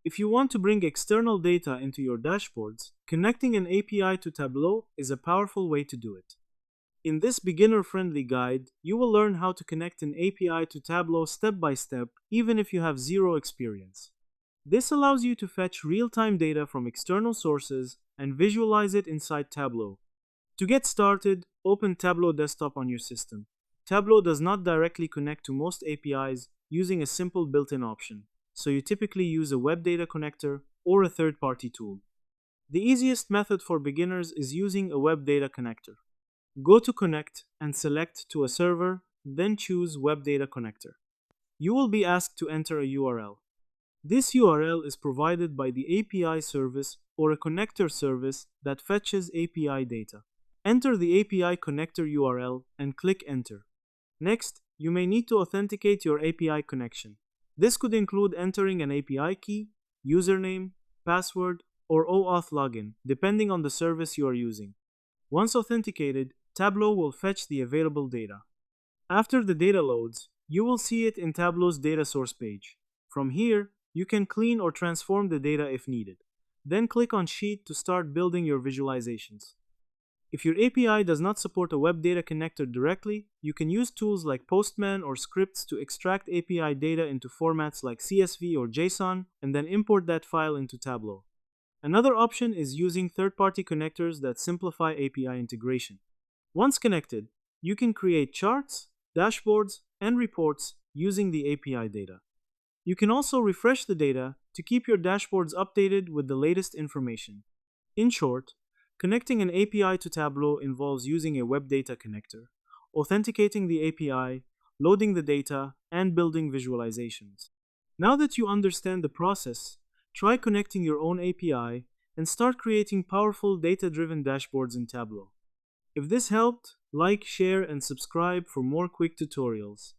If you want to bring external data into your dashboards, connecting an API to Tableau is a powerful way to do it. In this beginner-friendly guide, you will learn how to connect an API to Tableau step by step, even if you have zero experience. This allows you to fetch real-time data from external sources and visualize it inside Tableau. To get started, open Tableau Desktop on your system. Tableau does not directly connect to most APIs using a simple built-in option, so you typically use a web data connector or a third-party tool. The easiest method for beginners is using a web data connector. Go to Connect and select to a server, then choose Web Data Connector. You will be asked to enter a URL. This URL is provided by the API service or a connector service that fetches API data. Enter the API connector URL and click Enter. Next, you may need to authenticate your API connection. This could include entering an API key, username, password, or OAuth login, depending on the service you are using. Once authenticated, Tableau will fetch the available data. After the data loads, you will see it in Tableau's data source page. From here, you can clean or transform the data if needed. Then click on Sheet to start building your visualizations. If your API does not support a web data connector directly, you can use tools like Postman or scripts to extract API data into formats like CSV or JSON and then import that file into Tableau. Another option is using third-party connectors that simplify API integration. Once connected, you can create charts, dashboards, and reports using the API data. You can also refresh the data to keep your dashboards updated with the latest information. In short, connecting an API to Tableau involves using a web data connector, authenticating the API, loading the data, and building visualizations. Now that you understand the process, try connecting your own API and start creating powerful data-driven dashboards in Tableau. If this helped, like, share, and subscribe for more quick tutorials.